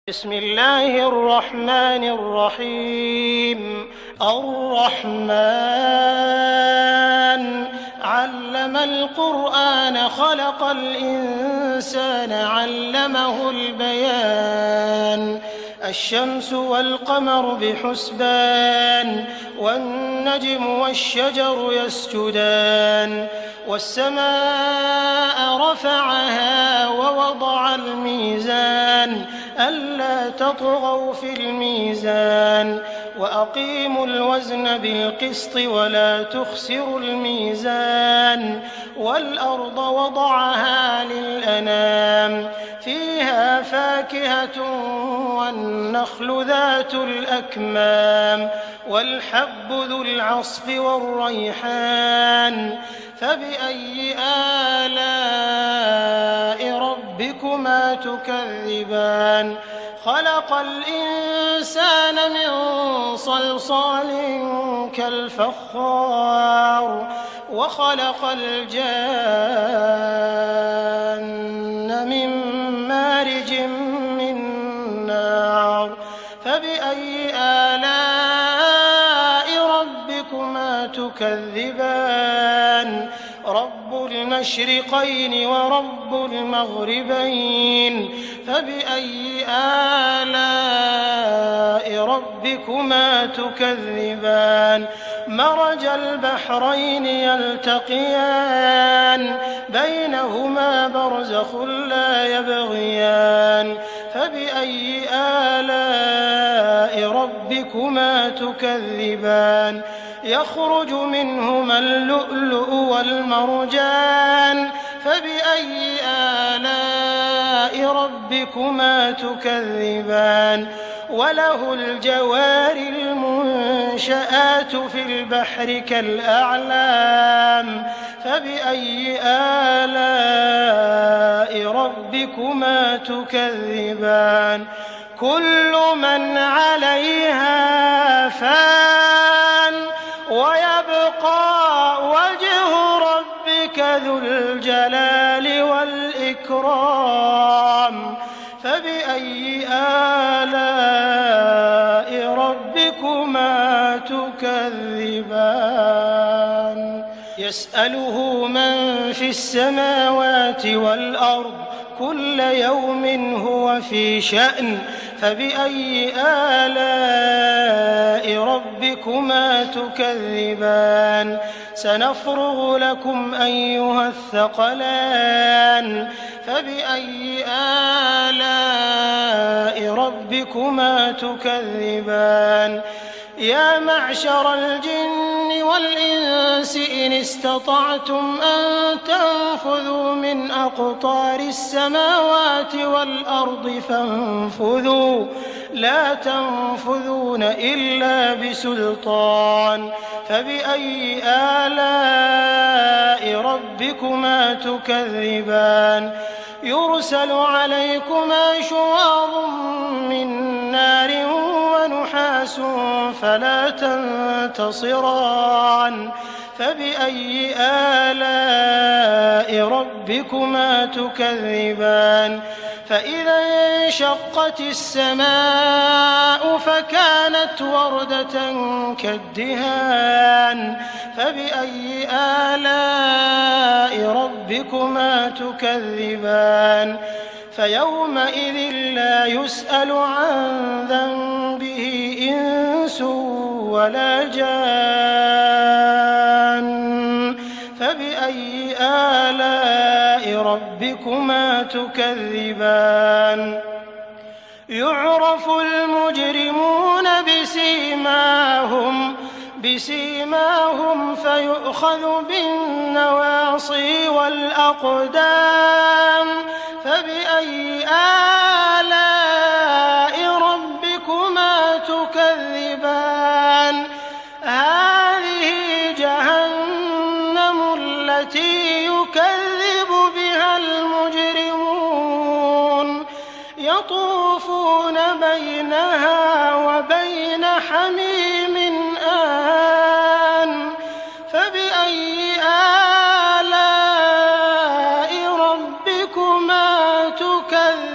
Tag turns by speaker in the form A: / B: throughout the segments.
A: بسم الله الرحمن الرحيم. الرحمن علم القرآن خلق الإنسان علمه البيان. الشمس والقمر بحسبان والنجم والشجر يسجدان والسماء رفعها ووضع الميزان ألا تطغوا في الميزان وأقيموا الوزن بالقسط ولا تخسروا الميزان والأرض وضعها للأنام فيها فاكهة والنخل ذات الأكمام والحب ذو العصف والريحان فبأي آلاء ربكما تكذبان. خلق الإنسان من صلصال كالفخار وخلق الجان من مارج من نار فبأي آلاء ربكما تكذبان. رب المشرقين ورب المغربين فبأي آلاء ربكما تكذبان. مرج البحرين يلتقيان بينهما برزخ لا يبغيان فبأي آلاء ربكما تكذبان. يخرج منهما اللؤلؤ والمرجان فبأي آلاء ربكما تكذبان. وله الجوار المنشآت في البحر كالأعلام فبأي آلاء ربكما تكذبان. كل من عليها فان ويبقى وجه ربك ذو الجلال والإكرام فبأي آلاء ربكما تكذبان. يسأله من في السماوات والأرض كل يوم هو في شأن فبأي آلاء ربكما تكذبان. سنفرغ لكم أيها الثقلان فبأي آلاء ربكما تكذبان. يا معشر الجن والإنس إن استطعتم أن تنفذوا من أقطار السماوات والأرض فانفذوا لا تنفذون إلا بسلطان فبأي آلاء ربكما تكذبان. يرسل عليكما شواظ من نار ونحاس فلا تنتصران فبأي آلاء ربكما تكذبان. فإذا انشقت السماء فكانت وردة كالدهان فبأي آلاء ربكما تكذبان. فيومئذ لا يسأل عن ذنبه إنس ولا جان فبأي آلاء ربكما تكذبان. يعرف المجرمون بسيماهم فيؤخذ بالنواصي والأقدام فبأي آلاء ربكما تكذبان. هذه جهنم التي يكذب بها المجرمون يطوفون بينها وبين حميم آن فبأي آلاء ربكما تكذبان.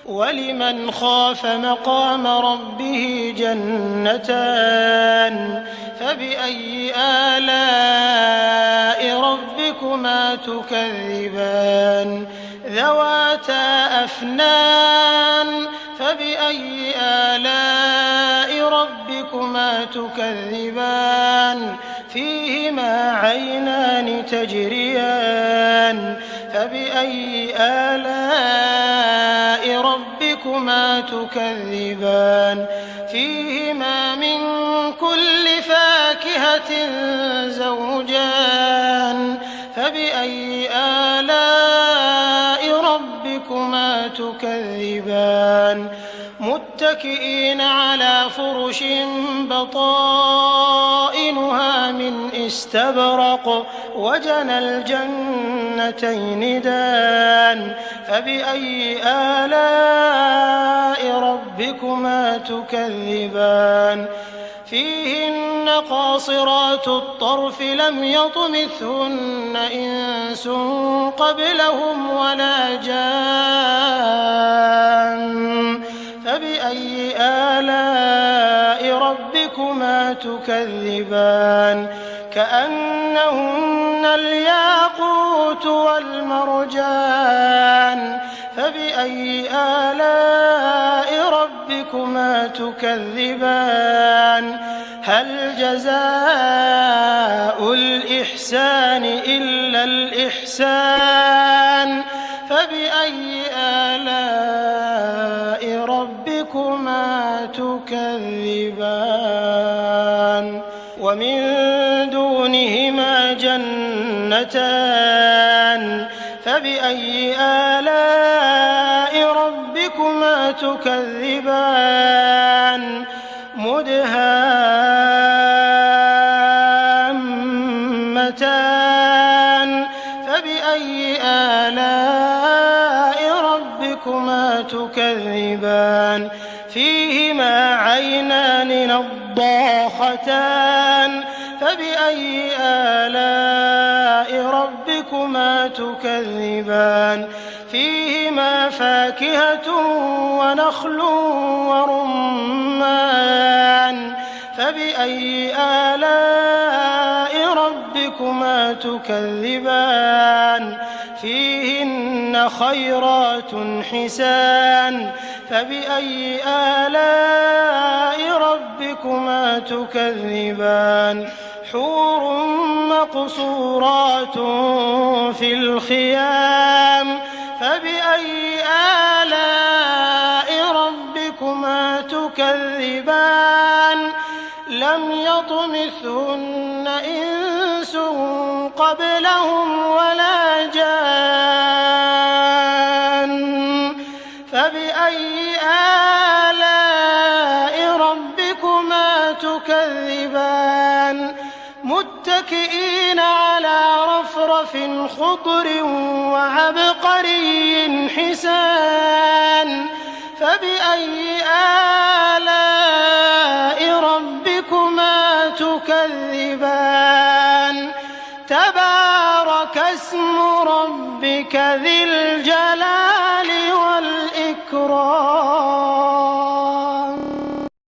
A: ولمن خاف مقام ربه جنتان فبأي آلاء ربكما تكذبان ذواتا أفنان فبأي آلاء ربكما تكذبان فيهما عينان تجريان فبأي آلاء ربكما تكذبان فيهما من كل فاكهة زوجان فبأي آلاء ربكما تكذبان متكئين على فرش بطائنها من استبرق وجنى الجنتين دان فبأي آلاء ربكما تكذبان فيهن قاصرات الطرف لم يطمثهن إنس قبلهم ولا جان فبأي آلاء ربكما تكذبان كأنهن الياقوت والمرجان فبأي آلاء ربكما تكذبان هل جزاء الإحسان إلا الإحسان فبأي آلاء ربكما تكذبان ومن دونهما جنتان فبأي آلاء ربكما تكذبان مدهامتان فبأي آلاء ربكما تكذبان فيهما عينان نضاختان فبأي آلاء ربكما تكذبان فيهما فاكهة ونخل ورمان فبأي آلاء ربكما تكذبان فيهن خيرات حسان فبأي آلاء ربكما تكذبان حور مقصورات في الخيام فبأي آلاء ربكما تكذبان لم يطمثهن إنس قبلهم ولا جان فبأي آلاء ربكما تكذبان متكئين على رفرف خضر وعبقري حسان فبأي آلاء ربكما تكذبان تبارك اسم ربك ذي الجلال